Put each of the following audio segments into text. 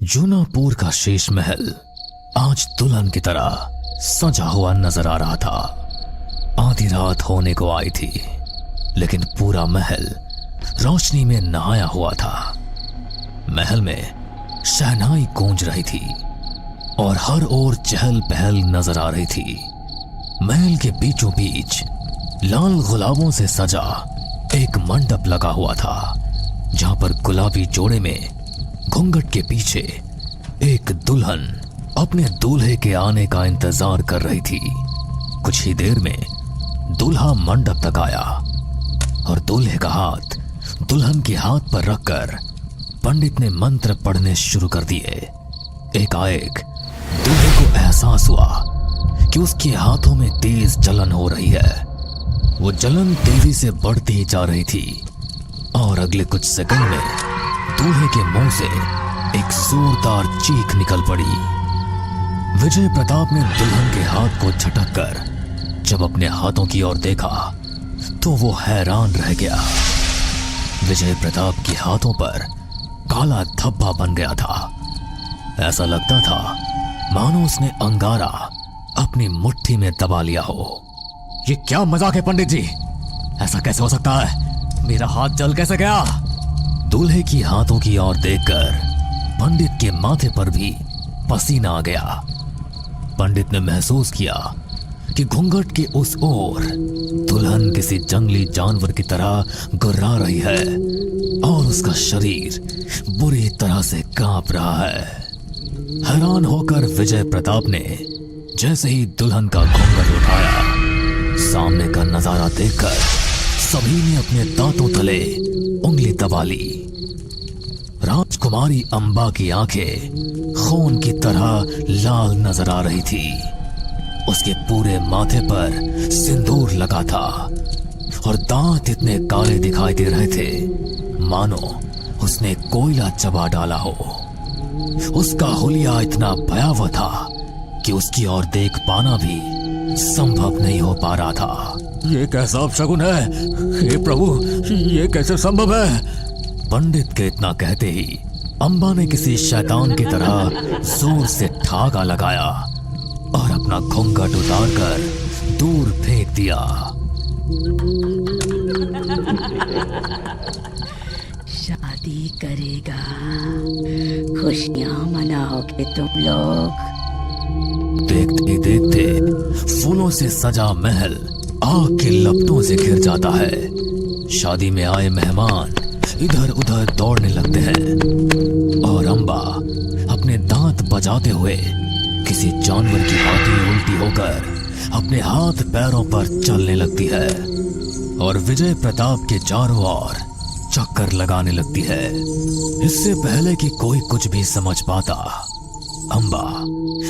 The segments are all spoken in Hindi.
जूनापुर का शेष महल आज दुल्हन की तरह सजा हुआ नजर आ रहा था। आधी रात होने को आई थी, लेकिन पूरा महल रोशनी में नहाया हुआ था। महल में शहनाई गूंज रही थी और हर ओर चहल पहल नजर आ रही थी। महल के बीचों बीच लाल गुलाबों से सजा एक मंडप लगा हुआ था, जहां पर गुलाबी जोड़े में घूंघट के पीछे एक दुल्हन अपने दूल्हे के आने का इंतजार कर रही थी। कुछ ही देर में दूल्हा मंडप तक आया और दूल्हे का हाथ दुल्हन के हाथ पर रखकर पंडित ने मंत्र पढ़ने शुरू कर दिए। एकाएक दूल्हे को एहसास हुआ कि उसके हाथों में तेज जलन हो रही है। वो जलन तेजी से बढ़ती ही जा रही थी और अगले कुछ सेकंड में दूल्हे के मुंह से एक जोरदार चीख निकल पड़ी। विजय प्रताप ने दुल्हन के हाथ को झटककर जब अपने हाथों की ओर देखा तो वो हैरान रह गया। विजय प्रताप के हाथों पर काला धब्बा बन गया था। ऐसा लगता था मानो उसने अंगारा अपनी मुट्ठी में दबा लिया हो। ये क्या मजाक है पंडित जी? ऐसा कैसे हो सकता है? मेरा हाथ जल कैसे गया? दूल्हे की हाथों की ओर देखकर पंडित के माथे पर भी पसीना आ गया। पंडित ने महसूस किया कि घूंघट के उस ओर दुल्हन किसी जंगली जानवर की तरह गुर्रा रही है और उसका शरीर बुरी तरह से कांप रहा है। हैरान होकर विजय प्रताप ने जैसे ही दुल्हन का घूंघट उठाया, सामने का नजारा देखकर सभी ने अपने दांतों तले उंगली दबा ली। राजकुमारी अंबा की आंखें खून की तरह लाल नजर आ रही थी। उसके पूरे माथे पर सिंदूर लगा था और दांत इतने काले दिखाई दे रहे थे मानो उसने कोयला चबा डाला हो। उसका हुलिया इतना भयावह था कि उसकी ओर देख पाना भी संभव नहीं हो पा रहा था। ये कैसा अपशगुन है? हे प्रभु, ये कैसे संभव है? पंडित के इतना कहते ही अंबा ने किसी शैतान की तरह जोर से ठाका लगाया और अपना घूंघट उतारकर दूर फेंक दिया। शादी करेगा, खुशियां मनाओगे तुम लोग। देखते देखते फूलों से सजा महल आग के लपटों से घिर जाता है। शादी में आए मेहमान इधर उधर दौड़ने लगते हैं और अंबा अपने दांत बजाते हुए किसी जानवर की भांति उल्टी होकर अपने हाथ पैरों पर चलने लगती है और विजय प्रताप के चारों ओर चक्कर लगाने लगती है। इससे पहले कि कोई कुछ भी समझ पाता, अंबा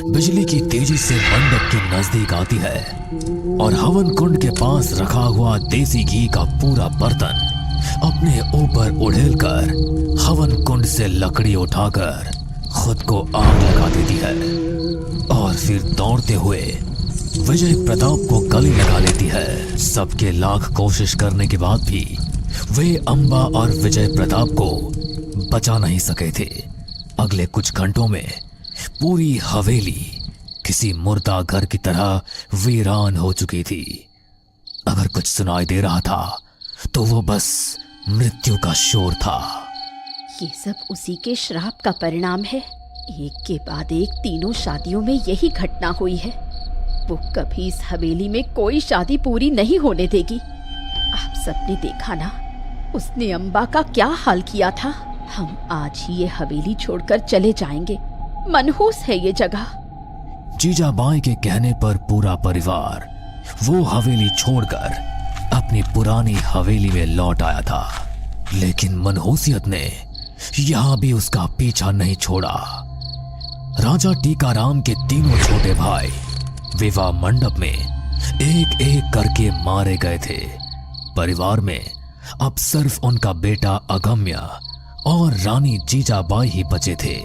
बिजली की तेजी से मंडप के नजदीक आती है और हवन कुंड के पास रखा हुआ देसी घी का पूरा बर्तन अपने ऊपर उड़ेलकर हवन कुंड से लकड़ी उठाकर खुद को आग लगा देती है और फिर दौड़ते हुए विजय प्रताप को गले लगा लेती है। सबके लाख कोशिश करने के बाद भी वे अंबा और विजय प्रताप को बचा नहीं सके थे। अगले कुछ घंटों में पूरी हवेली किसी मुर्दा घर की तरह वीरान हो चुकी थी। अगर कुछ सुनाई दे रहा था तो वो बस मृत्यु का शोर था। ये सब उसी के श्राप का परिणाम है। एक के बाद एक तीनों शादियों में यही घटना हुई है। वो कभी इस हवेली में कोई शादी पूरी नहीं होने देगी। आप सबने देखा ना, उसने अंबा का क्या हाल किया था। हम आज ही ये हवेली छोड़कर चले जाएंगे। मनहूस है ये जगह। जीजाबाई के कहने पर पूरा परिवार वो हवेली छोड़कर अपनी पुरानी हवेली में लौट आया था, लेकिन मनहूसियत ने यहां भी उसका पीछा नहीं छोड़ा। राजा टीकाराम के तीनों छोटे भाई विवाह मंडप में एक एक करके मारे गए थे। परिवार में अब सिर्फ उनका बेटा अगम्य और रानी जीजाबाई ही बचे थे।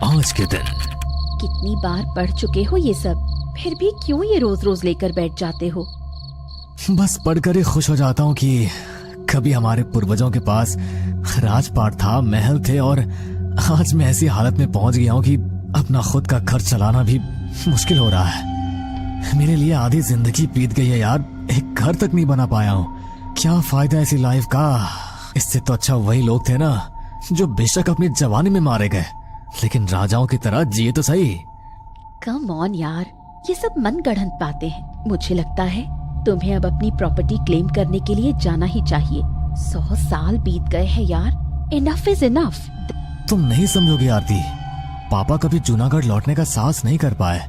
आज के दिन कितनी बार पढ़ चुके हो ये सब, फिर भी क्यों ये रोज रोज लेकर बैठ जाते हो? बस पढ़कर ही खुश हो जाता हूँ कि कभी हमारे पूर्वजों के पास राजपाट था, महल थे और आज मैं ऐसी हालत में पहुंच गया हूं कि अपना खुद का खर्च चलाना भी मुश्किल हो रहा है। मेरे लिए आधी जिंदगी बीत गई है यार, एक घर तक नहीं बना पाया हूं। क्या फायदा ऐसी लाइफ का। इससे तो अच्छा वही लोग थे ना जो बेशक अपनी जवानी में मारे गए, लेकिन राजाओं की तरह जिए तो सही। कम ऑन यार, ये सब मन गढ़ंत बातें हैं। मुझे लगता है तुम्हें अब अपनी प्रॉपर्टी क्लेम करने के लिए जाना ही चाहिए। 100 साल बीत गए हैं यार, इनफ इज इनफ। तुम नहीं समझोगी आरती, पापा कभी जूनागढ़ लौटने का साहस नहीं कर पाए।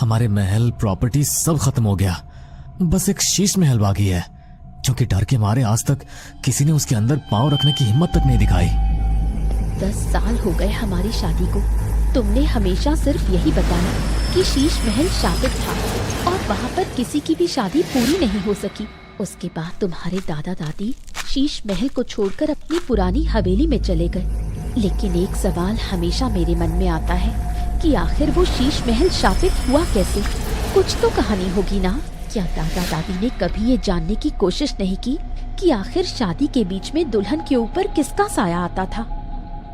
हमारे महल प्रॉपर्टी सब खत्म हो गया, बस एक शीश महल बाकी है, क्योंकि डर के मारे आज तक किसी ने उसके अंदर पांव रखने की हिम्मत तक नहीं दिखाई। 10 साल हो गए हमारी शादी को। तुमने हमेशा सिर्फ यही बताया कि शीश महल शापित था और वहाँ पर किसी की भी शादी पूरी नहीं हो सकी। उसके बाद तुम्हारे दादा दादी शीश महल को छोड़कर अपनी पुरानी हवेली में चले गए। लेकिन एक सवाल हमेशा मेरे मन में आता है कि आखिर वो शीश महल शापित हुआ कैसे? कुछ तो कहानी होगी ना। क्या दादा दादी ने कभी ये जानने की कोशिश नहीं की कि आखिर शादी के बीच में दुल्हन के ऊपर किसका साया आता था?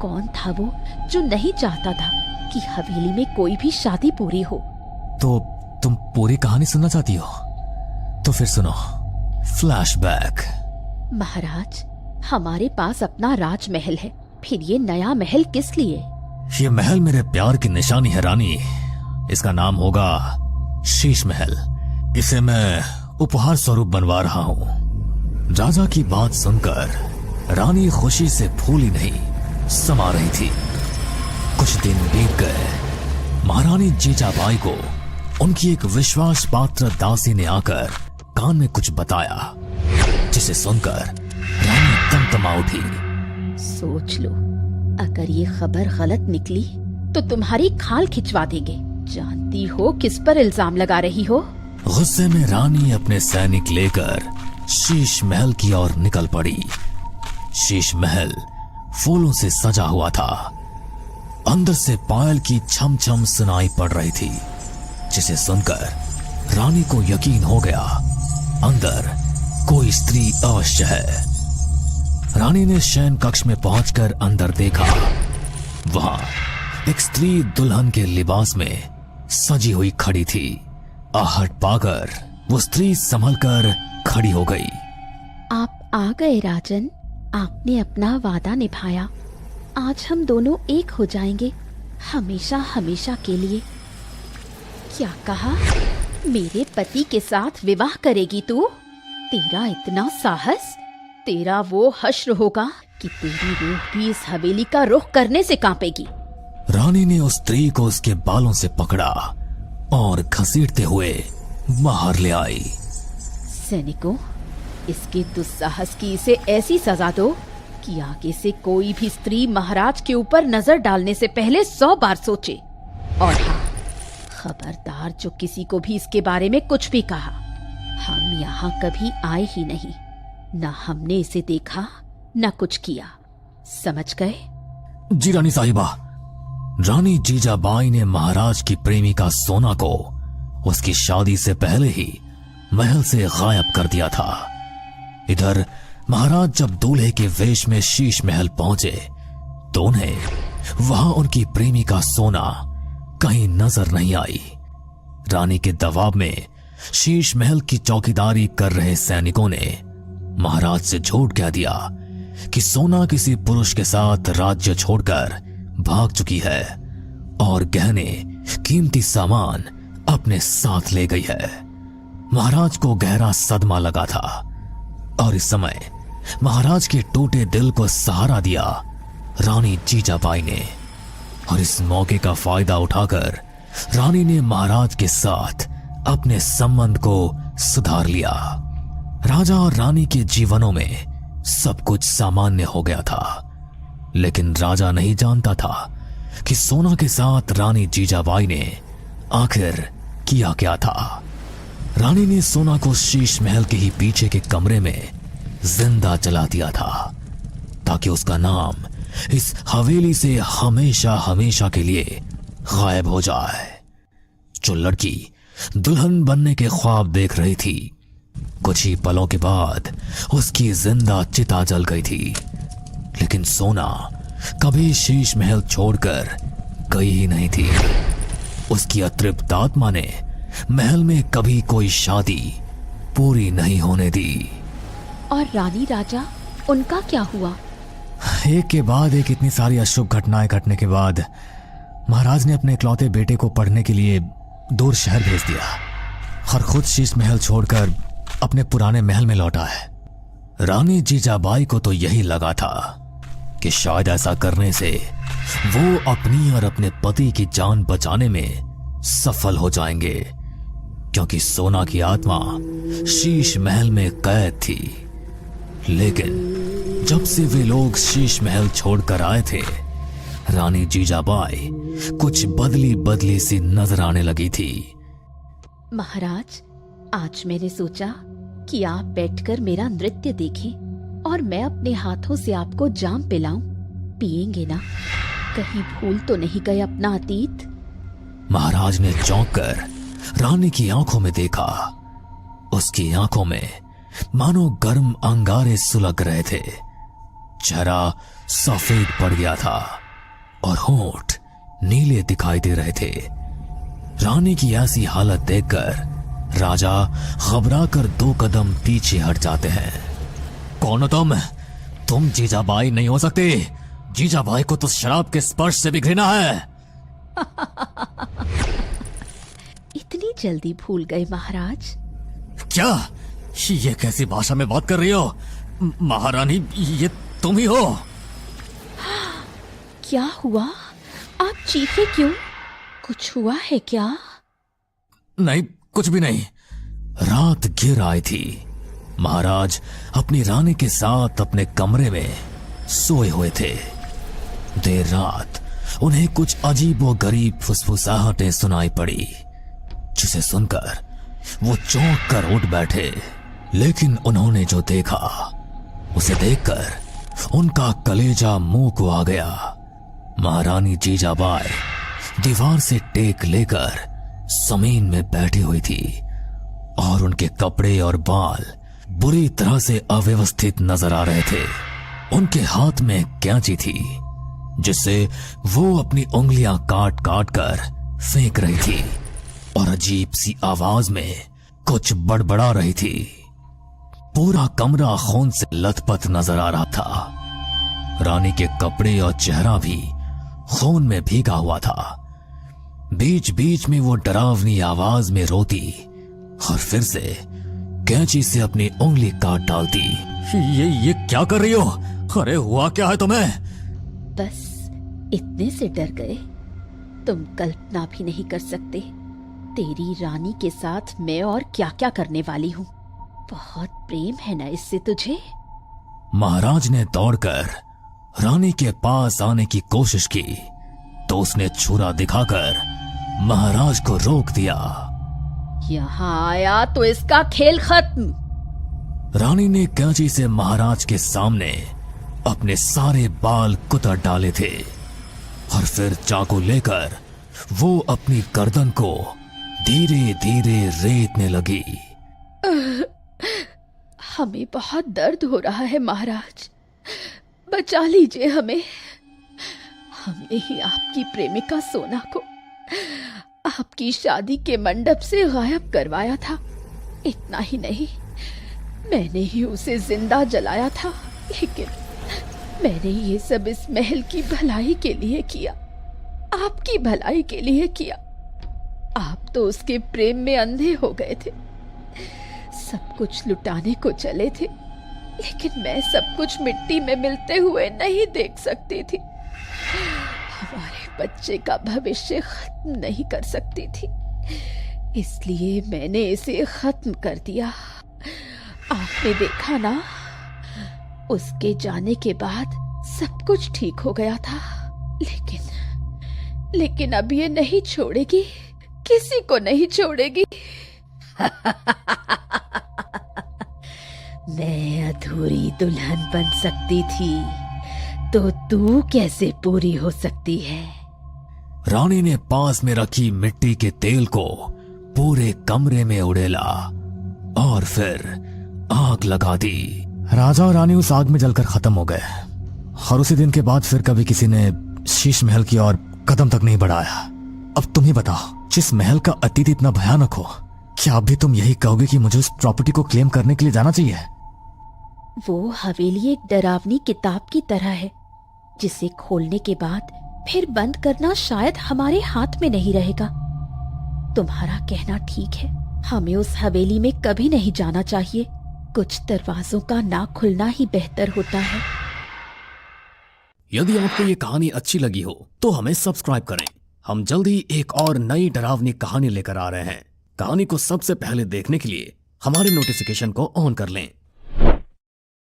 कौन था वो जो नहीं चाहता था कि हवेली में कोई भी शादी पूरी हो? तो तुम पूरी कहानी सुनना चाहती हो? तो फिर सुनो। फ्लैशबैक। महाराज, हमारे पास अपना राजमहल है, फिर ये नया महल किस लिए? ये महल मेरे प्यार की निशानी है रानी। इसका नाम होगा शीश महल। इसे मैं उपहार स्वरूप बनवा रहा हूँ। राजा की बात सुनकर रानी खुशी से फूली नहीं समा रही थी। कुछ दिन बीत गए। महारानी जीजाबाई को उनकी एक विश्वास पात्र दासी ने आकर कान में कुछ बताया, जिसे सुनकर रानी तमतमा उठी। सोच लो, अगर ये खबर गलत निकली तो तुम्हारी खाल खिंचवा देंगे। जानती हो किस पर इल्जाम लगा रही हो? गुस्से में रानी अपने सैनिक लेकर शीश महल की ओर निकल पड़ी। शीश महल फूलों से सजा हुआ था। अंदर से पायल की छम छम सुनाई पड़ रही थी, जिसे सुनकर रानी को यकीन हो गया अंदर कोई स्त्री अवश्य है। रानी ने शयन कक्ष में पहुंचकर अंदर देखा। वहां एक स्त्री दुल्हन के लिबास में सजी हुई खड़ी थी। आहट पाकर वो स्त्री संभलकर खड़ी हो गई। आप आ गए राजन, आपने अपना वादा निभाया। आज हम दोनों एक हो जाएंगे, हमेशा हमेशा के लिए। क्या कहा? मेरे पति के साथ विवाह करेगी तू? तेरा इतना साहस? तेरा वो हश्र होगा कि तेरी रूह भी इस हवेली का रुख करने से कांपेगी। रानी ने उस स्त्री को उसके बालों से पकड़ा और घसीटते हुए बाहर ले आई। सैनिकों, इसके दुस्साहस की इसे ऐसी सजा दो कि आगे से कोई भी स्त्री महाराज के ऊपर नजर डालने से पहले 100 बार सोचे। और हाँ, खबरदार जो किसी को भी इसके बारे में कुछ भी कहा। हम यहाँ कभी आए ही नहीं, न हमने इसे देखा न कुछ किया। समझ गए? जी रानी साहिबा। रानी जीजाबाई ने महाराज की प्रेमिका सोना को उसकी शादी से पहले ही महल से गायब कर दिया था। इधर महाराज जब दूल्हे के वेश में शीश महल पहुंचे तो उन्हें वहां उनकी प्रेमिका सोना कहीं नजर नहीं आई। रानी के दबाव में शीश महल की चौकीदारी कर रहे सैनिकों ने महाराज से झूठ कह दिया कि सोना किसी पुरुष के साथ राज्य छोड़कर भाग चुकी है और गहने कीमती सामान अपने साथ ले गई है। महाराज को गहरा सदमा लगा था और इस समय महाराज के टूटे दिल को सहारा दिया रानी जीजाबाई ने। और इस मौके का फायदा उठाकर रानी ने महाराज के साथ अपने संबंध को सुधार लिया। राजा और रानी के जीवनों में सब कुछ सामान्य हो गया था, लेकिन राजा नहीं जानता था कि सोना के साथ रानी जीजाबाई ने आखिर किया क्या था। रानी ने सोना को शीश महल के ही पीछे के कमरे में जिंदा जला दिया था, ताकि उसका नाम इस हवेली से हमेशा हमेशा के लिए गायब हो जाए। जो लड़की दुल्हन बनने के ख्वाब देख रही थी, कुछ ही पलों के बाद उसकी जिंदा चिता जल गई थी। लेकिन सोना कभी शीश महल छोड़कर गई ही नहीं थी। उसकी अतृप्त आत्मा ने महल में कभी कोई शादी पूरी नहीं होने दी। और रानी राजा, उनका क्या हुआ? एक के बाद एक इतनी सारी अशुभ घटनाएं घटने के बाद महाराज ने अपने इकलौते बेटे को पढ़ने के लिए दूर शहर भेज दिया और खुद शीश महल छोड़कर अपने पुराने महल में लौटा है। रानी जीजाबाई को तो यही लगा था कि शायद ऐसा करने से वो अपनी और अपने पति की जान बचाने में सफल हो जाएंगे, क्योंकि सोना की आत्मा शीश महल में कैद थी। लेकिन जब से वे लोग शीश महल छोड़कर आए थे, रानी जीजाबाई कुछ बदली बदली सी नजर आने लगी थी। महाराज, आज मैंने सोचा कि आप बैठकर मेरा नृत्य देखें और मैं अपने हाथों से आपको जाम पिलाऊं। पिएंगे ना? कहीं भूल तो नहीं गए अपना अतीत? महाराज ने चौंक कर रानी की आंखों में देखा। उसकी आंखों में मानो गर्म अंगारे सुलग रहे थे। चेहरा सफेद पड़ गया था और होंठ नीले दिखाई दे रहे थे। रानी की ऐसी हालत देखकर राजा घबराकर 2 कदम पीछे हट जाते हैं। कौन हो तुम? तुम जीजाबाई नहीं हो सकते। जीजाबाई को तो शराब के स्पर्श से भी घृणा है। इतनी जल्दी भूल गए महाराज? क्या ये कैसी भाषा में बात कर रही हो? महारानी, ये तुम ही हो? क्या हुआ? आप चीखे क्यों? कुछ हुआ है क्या? नहीं, कुछ भी नहीं। रात घिर आई थी। महाराज अपनी रानी के साथ अपने कमरे में सोए हुए थे। देर रात उन्हें कुछ अजीब व गरीब फुसफुसाहटें सुनाई पड़ी, जिसे सुनकर वो चौंक कर उठ बैठे। लेकिन उन्होंने जो देखा, उसे देखकर उनका कलेजा मुंह को आ गया। महारानी जीजाबाई दीवार से टेक लेकर जमीन में बैठी हुई थी और उनके कपड़े और बाल बुरी तरह से अव्यवस्थित नजर आ रहे थे। उनके हाथ में कैंची थी, जिससे वो अपनी उंगलियां काट काट कर फेंक रही थी और अजीब सी आवाज में कुछ बड़बड़ा रही थी। पूरा कमरा खून से लथपथ नजर आ रहा था। रानी के कपड़े और चेहरा भी खून में भीगा हुआ था। बीच बीच में वो डरावनी आवाज में रोती और फिर से कैंची से अपनी उंगली काट डालती। ये क्या कर रही हो? अरे हुआ क्या है तुम्हें? बस इतने से डर गए? तुम कल्पना भी नहीं कर सकते तेरी रानी के साथ मैं और क्या क्या करने वाली हूँ। बहुत प्रेम है ना इससे तुझे? महाराज ने दौड़कर रानी के पास आने की कोशिश की तो उसने छुरा दिखाकर महाराज को रोक दिया। यहाँ आया तो इसका खेल खत्म। रानी ने कैंची से महाराज के सामने अपने सारे बाल कुतर डाले थे और फिर चाकू लेकर वो अपनी गर्दन को धीरे धीरे रेतने लगी। हमें बहुत दर्द हो रहा है महाराज, बचा लीजिए हमें। हमने ही आपकी प्रेमिका सोना को आपकी शादी के मंडप से गायब करवाया था। इतना ही नहीं, मैंने ही उसे जिंदा जलाया था। लेकिन मैंने ये सब इस महल की भलाई के लिए किया, आपकी भलाई के लिए किया। आप तो उसके प्रेम में अंधे हो गए थे, सब कुछ लुटाने को चले थे, लेकिन मैं सब कुछ मिट्टी में मिलते हुए नहीं देख सकती थी। हमारे बच्चे का भविष्य खत्म नहीं कर सकती थी, इसलिए मैंने इसे खत्म कर दिया। आपने देखा ना, उसके जाने के बाद सब कुछ ठीक हो गया था। लेकिन अब ये नहीं छोड़ेगी, किसी को नहीं छोड़ेगी। मैं अधूरी दुल्हन बन सकती थी, तो तू कैसे पूरी हो सकती है? रानी ने पास में रखी मिट्टी के तेल को पूरे कमरे में उड़ेला और फिर आग लगा दी। राजा और रानी उस आग में जलकर खत्म हो गए और उसी दिन के बाद फिर कभी किसी ने शीश महल की ओर कदम तक नहीं बढ़ाया। अब तुम ही बताओ, जिस महल का अतीत इतना भयानक हो, क्या अब भी तुम यही कहोगे कि मुझे उस प्रॉपर्टी को क्लेम करने के लिए जाना चाहिए? वो हवेली एक डरावनी किताब की तरह है, जिसे खोलने के बाद फिर बंद करना शायद हमारे हाथ में नहीं रहेगा। तुम्हारा कहना ठीक है, हमें उस हवेली में कभी नहीं जाना चाहिए। कुछ दरवाजों का ना खुलना ही बेहतर होता है। यदि आपको ये कहानी अच्छी लगी हो तो हमें सब्सक्राइब करें। हम जल्द ही एक और नई डरावनी कहानी लेकर आ रहे हैं। कहानी को सबसे पहले देखने के लिए हमारे नोटिफिकेशन को ऑन कर लें।